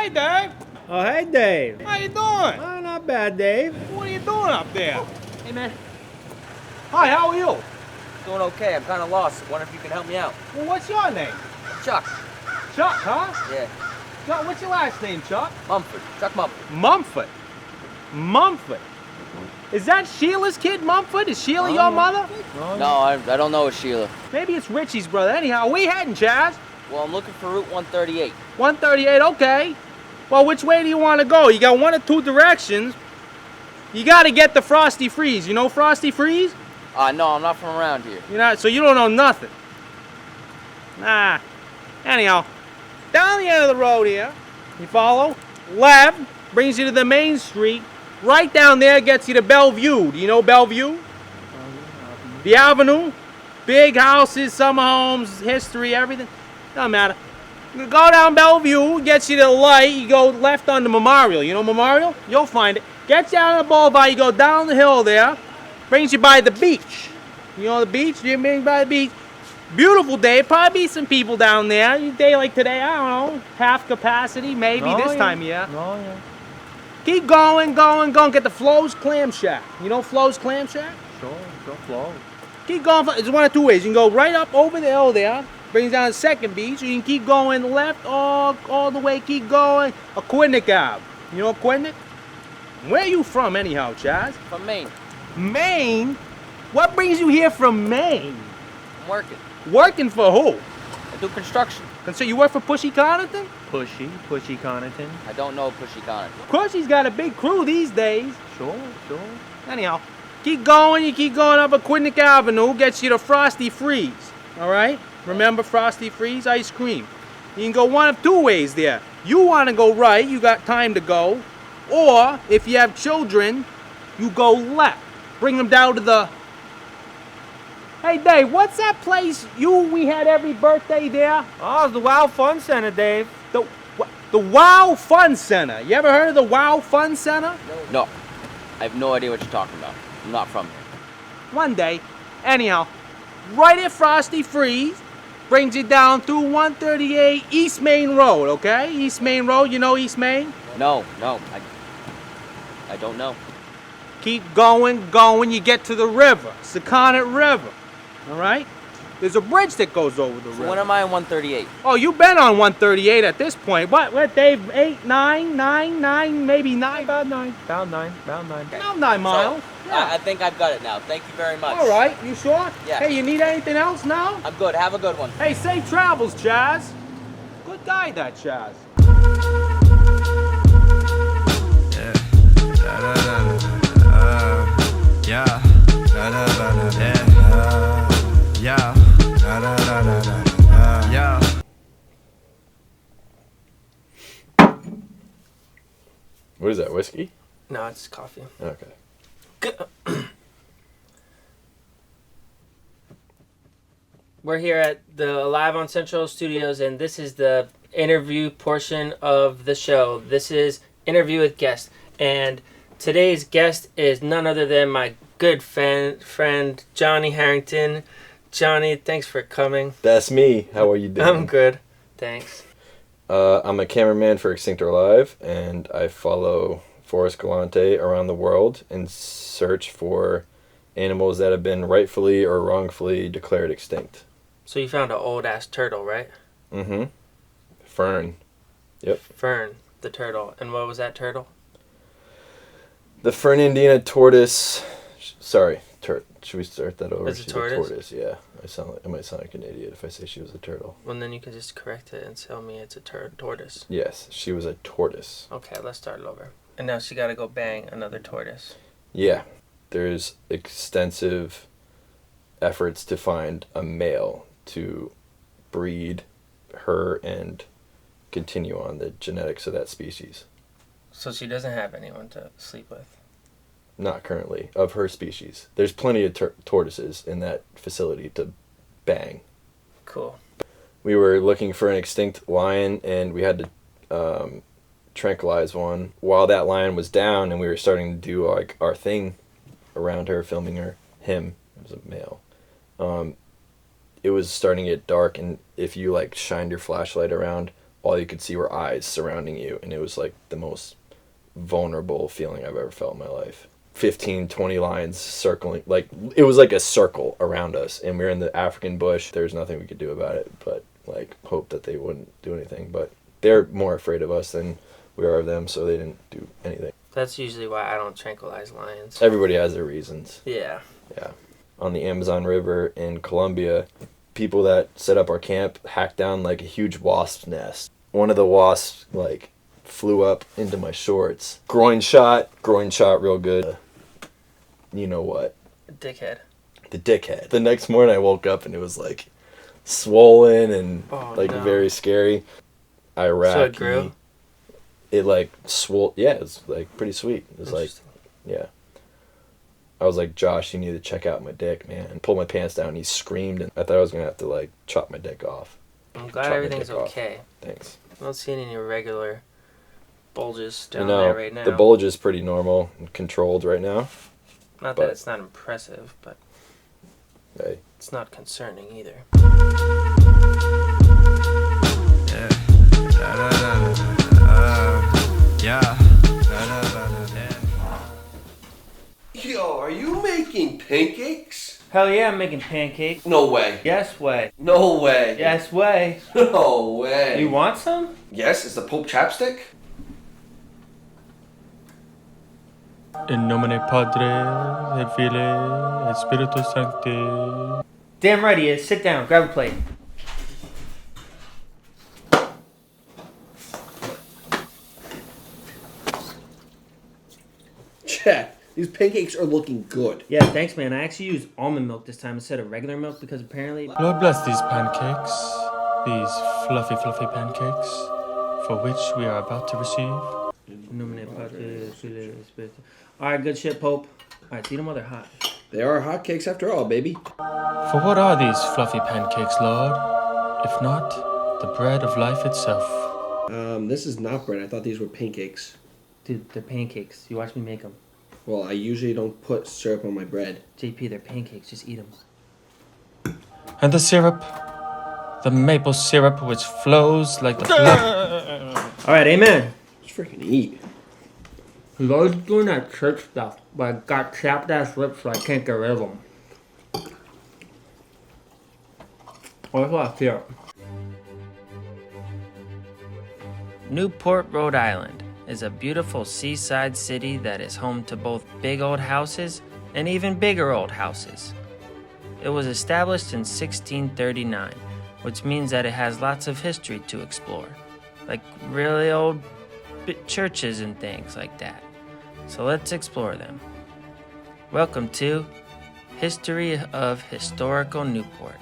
Hey, Dave. Oh, hey, Dave. How you doing? Oh, not bad, Dave. What are you doing up there? Hey, man. Hi, how are you? Doing okay. I'm kind of lost. Wonder if you can help me out. Well, what's your name? Chuck. Chuck, huh? Yeah. Chuck, what's your last name, Chuck? Mumford. Chuck Mumford. Mumford. Mumford. Is that Sheila's kid, Mumford? Is Sheila your mother? No, I don't know Sheila. Maybe it's Richie's brother. Anyhow, we heading, Chaz? Well, I'm looking for Route 138. 138, okay. Well, which way do you want to go? You got one or two directions. You got to get the Frosty Freeze. You know Frosty Freeze? No, I'm not from around here. You're not, so you don't know nothing. Nah. Anyhow, down the end of the road here, you follow, left, brings you to the main street. Right down there gets you to Bellevue. Do you know Bellevue? The Avenue. Big houses, summer homes, history, everything. Doesn't matter. You go down Bellevue, gets you to the light, you go left on the Memorial. You know Memorial? You'll find it. Gets you on the boulevard, you go down the hill there, brings you by the beach. You know the beach? You mean by the beach? Beautiful day. Probably be some people down there. A day like today, I don't know, half capacity, maybe this time of year. Oh, yeah. Keep going. Get the Flo's Clam Shack. You know Flo's Clam Shack? Sure, Flo. Keep going. It's one of two ways. You can go right up over the hill there, brings down the second beach, or you can keep going left all the way, keep going. Aquidneck Ave. You know Aquidneck? Where are you from anyhow, Chaz? From Maine. Maine? What brings you here from Maine? I'm working. Working for who? I do construction. So you work for Pushy Connaughton? Pushy Connaughton. I don't know Pushy Connor. Pushy's got a big crew these days. Sure. Anyhow, keep going. You keep going up Aquidneck Avenue, gets you to Frosty Freeze. All right? Remember Frosty Freeze ice cream. You can go one of two ways there. You want to go right, you got time to go. Or if you have children, you go left. Bring them down to the... Hey, Dave, what's that place we had every birthday there? Oh, it's the Wow Fun Center, Dave. The Wow Fun Center. You ever heard of the Wow Fun Center? No. I have no idea what you're talking about. I'm not from here. One day. Anyhow, right at Frosty Freeze, brings you down through 138 East Main Road, okay? East Main Road, you know East Main? No. I don't know. Keep going, you get to the river, Saconnet River, all right? There's a bridge that goes over the river. So when am I on 138? Oh, you've been on 138 at this point. What, Dave, 8, 9, maybe 9? About 9. About 9. About 9 miles. So, I think I've got it now. Thank you very much. All right, you sure? Yeah. Hey, you need anything else now? I'm good. Have a good one. Hey, safe travels, Chaz. Good guy, that Chaz. What is that, whiskey? No, it's coffee. Okay. We're here at the Live on Central Studios, and this is the interview portion of the show. This is interview with guest, and today's guest is none other than my good friend Johnny Harrington. Johnny, thanks for coming. That's me. How are you doing? I'm good, thanks. I'm a cameraman for Extinct or Alive, and I follow Forrest Galante around the world in search for animals that have been rightfully or wrongfully declared extinct. So you found an old-ass turtle, right? Mm-hmm. Fern. Yep. Fern, the turtle. And what was that turtle? The Fernandina tortoise. Sorry, should we start that over? It's a She's tortoise? a tortoise, yeah. I might sound like an idiot if I say she was a turtle. Well, then you can just correct it and tell me it's a tortoise. Yes, she was a tortoise. Okay, let's start it over. And now she got to go bang another tortoise. Yeah. There's extensive efforts to find a male to breed her and continue on the genetics of that species. So she doesn't have anyone to sleep with? Not currently, of her species. There's plenty of tortoises in that facility to bang. Cool. We were looking for an extinct lion, and we had to tranquilize one while that lion was down, and we were starting to do like our thing around her, filming him. It was a male. It was starting to get dark, and if you like shined your flashlight around, all you could see were eyes surrounding you, and it was like the most vulnerable feeling I've ever felt in my life. 15, 20 lions circling, like it was like a circle around us, and we were in the African bush. There's nothing we could do about it, but like hope that they wouldn't do anything. But they're more afraid of us than we are of them, so they didn't do anything. That's usually why I don't tranquilize lions. Everybody has their reasons. Yeah. Yeah. On the Amazon River in Colombia, people that set up our camp hacked down like a huge wasp nest. One of the wasps like flew up into my shorts. Groin shot real good. You know what? Dickhead. The dickhead. The next morning I woke up and it was like swollen and very scary. Iraqi. So it grew? It like swole. Yeah, it was like pretty sweet. It was like, yeah. I was like, Josh, you need to check out my dick, man. And pulled my pants down and he screamed, and I thought I was going to have to like chop my dick off. I'm glad everything's okay. Thanks. I'm not seeing any regular bulges down there right now. The bulge is pretty normal and controlled right now. Not that it's not impressive, but hey. It's not concerning either. Yo, are you making pancakes? Hell yeah, I'm making pancakes. No way. Yes way. No way. Yes way. No way. You want some? Yes, is the Pope chapstick? In nomine Padre, et Filii, et Spiritus Sancti. Damn right he is. Sit down. Grab a plate. Chad, these pancakes are looking good. Yeah, thanks, man. I actually used almond milk this time instead of regular milk because apparently... Lord bless these pancakes, these fluffy pancakes, for which we are about to receive. Alright, good shit, Pope. Alright, eat them while they're hot. They are hotcakes after all, baby. For what are these fluffy pancakes, Lord? If not, the bread of life itself. This is not bread. I thought these were pancakes. Dude, they're pancakes. You watch me make them. Well, I usually don't put syrup on my bread. JP, they're pancakes. Just eat them. And the syrup, the maple syrup which flows like the blood. Alright, amen. Just freaking eat. Lord's doing that church stuff, but I got chapped ass lips so I can't get rid of them. What's left here? Newport, Rhode Island is a beautiful seaside city that is home to both big old houses and even bigger old houses. It was established in 1639, which means that it has lots of history to explore, like really old churches and things like that. So let's explore them. Welcome to History of Historical Newport.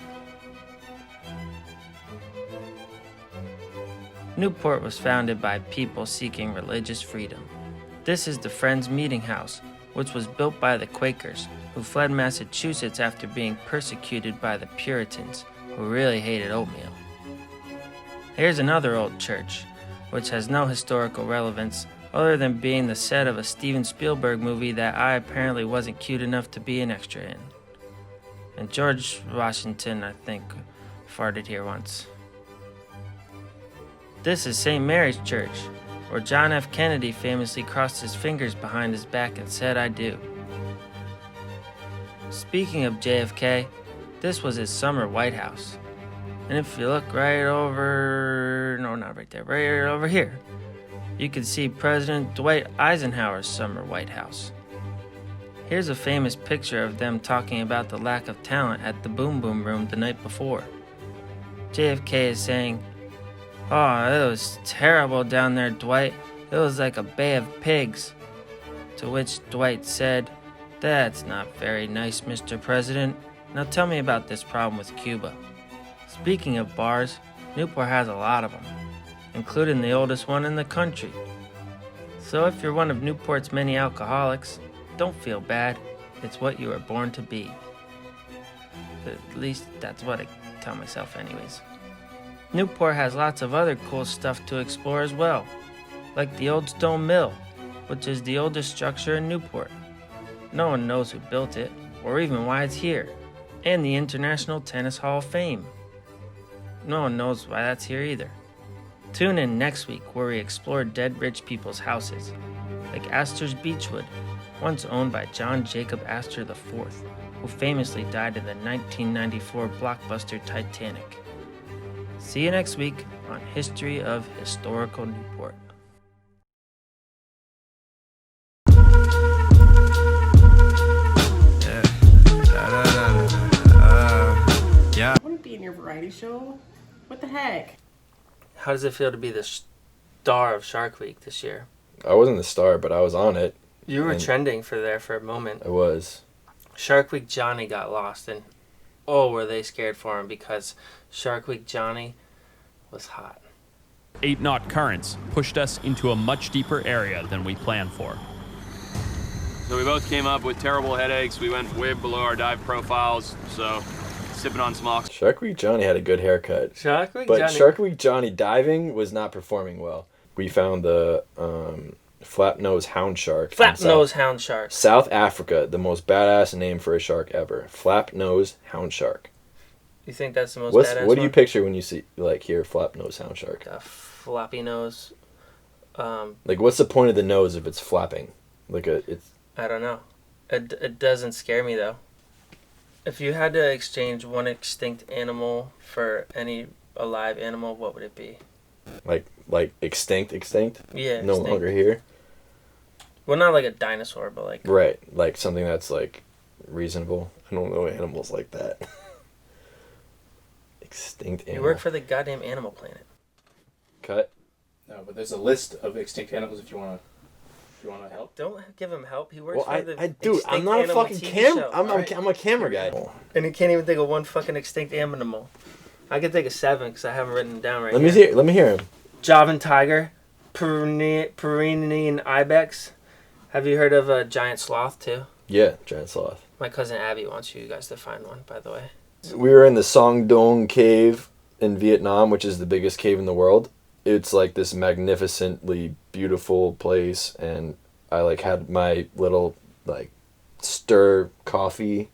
Newport was founded by people seeking religious freedom. This is the Friends Meeting House, which was built by the Quakers, who fled Massachusetts after being persecuted by the Puritans, who really hated oatmeal. Here's another old church, which has no historical relevance other than being the set of a Steven Spielberg movie that I apparently wasn't cute enough to be an extra in. And George Washington, I think, farted here once. This is St. Mary's Church, where John F. Kennedy famously crossed his fingers behind his back and said, "I do." Speaking of JFK, this was his summer White House. And if you look right over, no, not right there, right over here, you can see President Dwight Eisenhower's summer White House. Here's a famous picture of them talking about the lack of talent at the Boom Boom Room the night before. JFK is saying, "Oh, it was terrible down there, Dwight. It was like a bay of pigs." To which Dwight said, "That's not very nice, Mr. President. Now tell me about this problem with Cuba." Speaking of bars, Newport has a lot of them, including the oldest one in the country. So if you're one of Newport's many alcoholics, don't feel bad. It's what you were born to be. At least that's what I tell myself anyways. Newport has lots of other cool stuff to explore as well, like the Old Stone Mill, which is the oldest structure in Newport. No one knows who built it, or even why it's here, and the International Tennis Hall of Fame. No one knows why that's here either. Tune in next week where we explore dead rich people's houses, like Astor's Beechwood, once owned by John Jacob Astor IV, who famously died in the 1994 blockbuster Titanic. See you next week on History of Historical Newport. I wouldn't be in your variety show. What the heck? How does it feel to be the star of Shark Week this year? I wasn't the star, but I was on it. You were And- trending for a moment. I was. Shark Week Johnny got lost, and oh, were they scared for him because Shark Week Johnny was hot. 8-knot currents pushed us into a much deeper area than we planned for. So we both came up with terrible headaches. We went way below our dive profiles, so sipping on some oxygen. Shark Week Johnny had a good haircut. Shark Week But Johnny. Shark Week Johnny diving was not performing well. We found the flap-nose hound shark. in Flap-nose hound shark. South Africa, the most badass name for a shark ever. Flap-nose hound shark. You think that's the most What badass do you one? picture when you hear flap-nose hound shark? A floppy nose. Like, what's the point of the nose if it's flapping? It's I don't know. It doesn't scare me though. If you had to exchange one extinct animal for any alive animal, what would it be? like extinct. Yeah. No extinct. longer here. Well, not like a dinosaur, but like Right, like something that's like reasonable. I don't know animals like that. Extinct you animal. work for the goddamn Animal Planet. Cut. No, but there's a list of extinct animals if you want to help. Don't give him help. He works Well, for the dude, extinct I'm not a animal fucking TV camera. show, I'm alright? a camera guy. And he can't even think of one fucking extinct animal. I could think of 7 because I haven't written them down right Let here. me hear him. Javan tiger, Pyrenean ibex. Have you heard of a giant sloth too? Yeah, giant sloth. My cousin Abby wants you guys to find one, by the way. We were in the Song Dong cave in Vietnam, which is the biggest cave in the world. It's like this magnificently beautiful place, and I had my little stir coffee,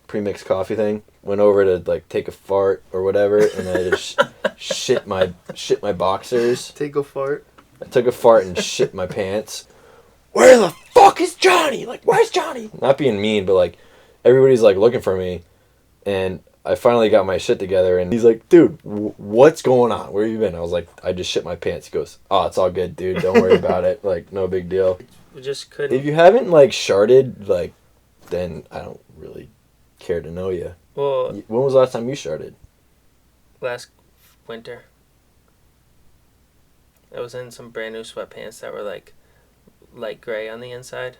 premixed coffee thing. Went over to take a fart or whatever, and I just shit my boxers. Take a fart. I took a fart and shit my pants. Where the fuck is Johnny? Where's Johnny? Not being mean, but everybody's looking for me, and I finally got my shit together, and he's like, dude, what's going on? Where have you been? I was like, I just shit my pants. He goes, oh, it's all good, dude. Don't worry about it. No big deal. We just couldn't. If you haven't sharded, then I don't really care to know you. Well, When was the last time you sharded? last winter, I was in some brand new sweatpants that were light gray on the inside.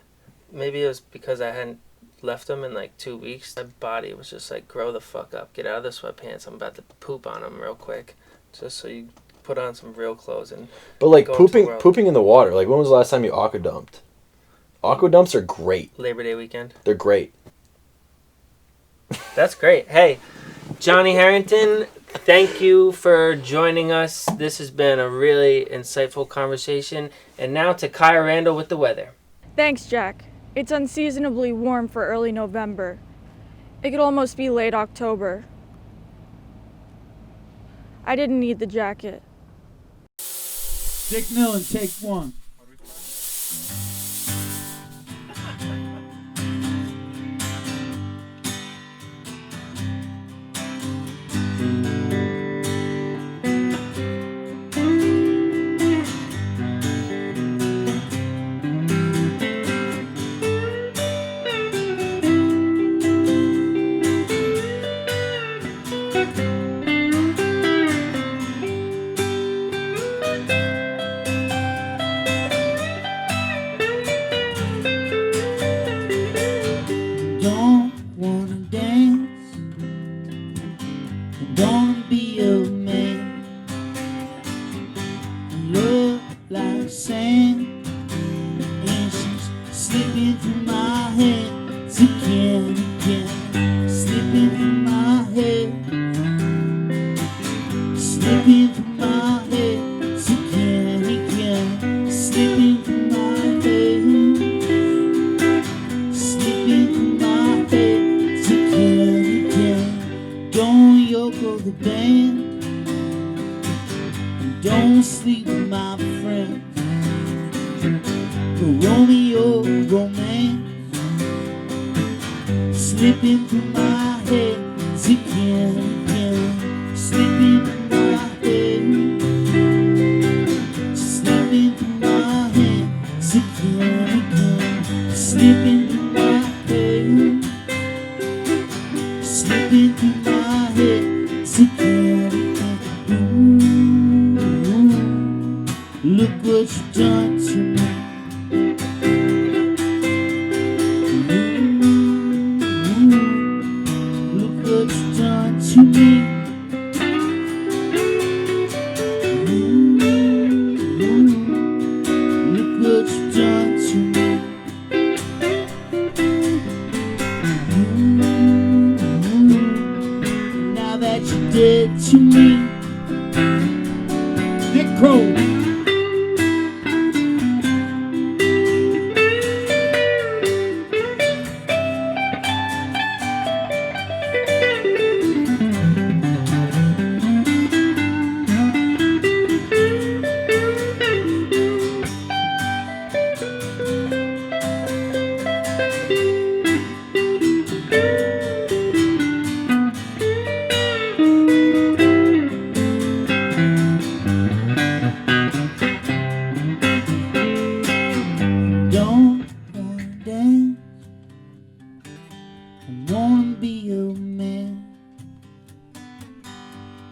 Maybe it was because I hadn't left them in 2 weeks. My body was just grow the fuck up, get out of the sweatpants. I'm about to poop on them real quick, just so you put on some real clothes and. But go into the world. pooping in the water. When was the last time you aqua dumped? Aqua dumps are great. Labor Day weekend. They're great. That's great. Hey, Johnny Harrington, thank you for joining us. This has been a really insightful conversation. And now to Kaya Randall with the weather. Thanks, Jack. It's unseasonably warm for early November. It could almost be late October. I didn't need the jacket. Dick Millen, take 1. Don't wanna dance, don't be a man. Look like sand, and she's slipping through my hands again, slipping through my head, slipping through my hands again, slipping through my head. Slipping through my head again. Don't Yoko the band. Don't sleep with my friend. Romeo romance slipping through my head again, again. Slipping through my head, slipping through my head again, again. Slipping through my head, slipping through my head again, again. Ooh, look what you've done to me. To me, look what you've done to me. Now that you're dead to me, Dick Crow.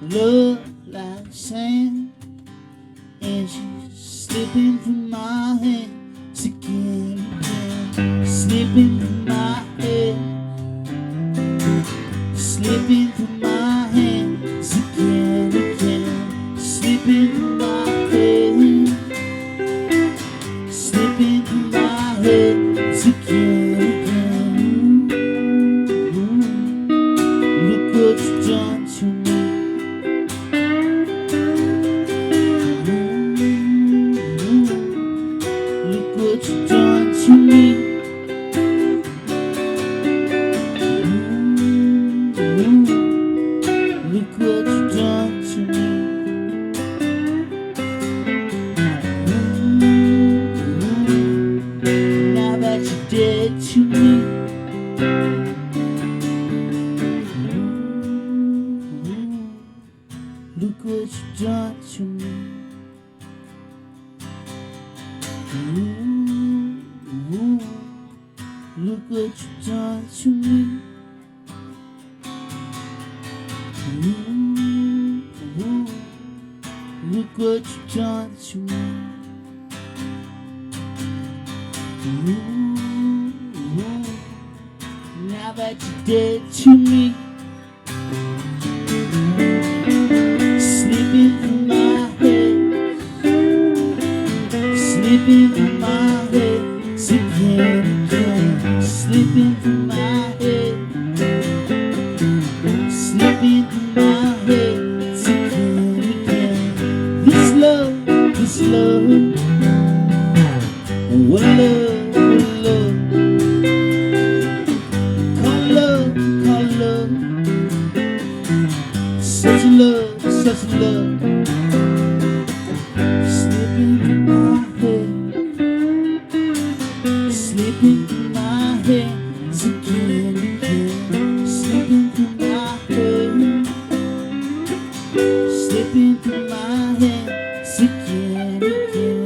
Love like sand, and she's slipping through my hands again, again. Slipping through my head, slipping through my hands again, again. Slipping through my head, slipping through my head again, again. Ooh, look what you've done to me. What you done to me? Look what you done to me. Now that you're dead to me. Look what you done to me. Look what you've done to me. Look what you've done to me. Now that you're dead to me. Slipping through my head, slipping through my head. Again, again, slipping through my head, slipping through my head, again, again. This love, what love, call love, such a love, such a love. Slipping through my head, slipping through my hands again, again. Slipping through my head, slipping through my hands again, again.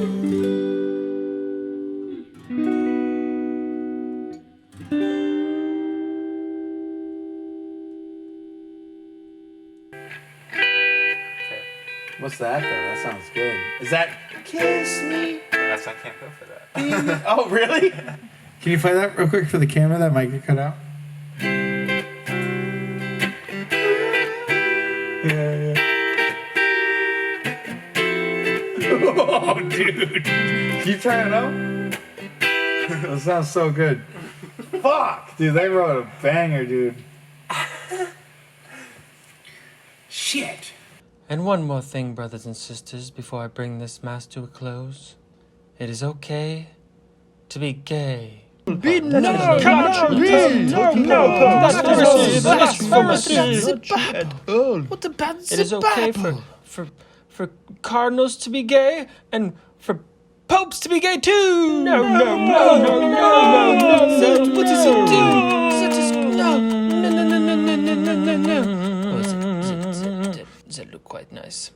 What's that though? That sounds good. Is that Kiss Me? I can't go for that. Oh, really? Can you play that real quick for the camera? That might get cut out. Yeah. Oh, dude. Can you try it out? That sounds so good. Fuck! Dude, they wrote a banger, dude. Shit. And one more thing, brothers and sisters, before I bring this mass to a close. It is okay to be gay. No, It is okay for cardinals to be gay and for popes to be gay too. No. What does it do? No. Oh, does it look quite nice?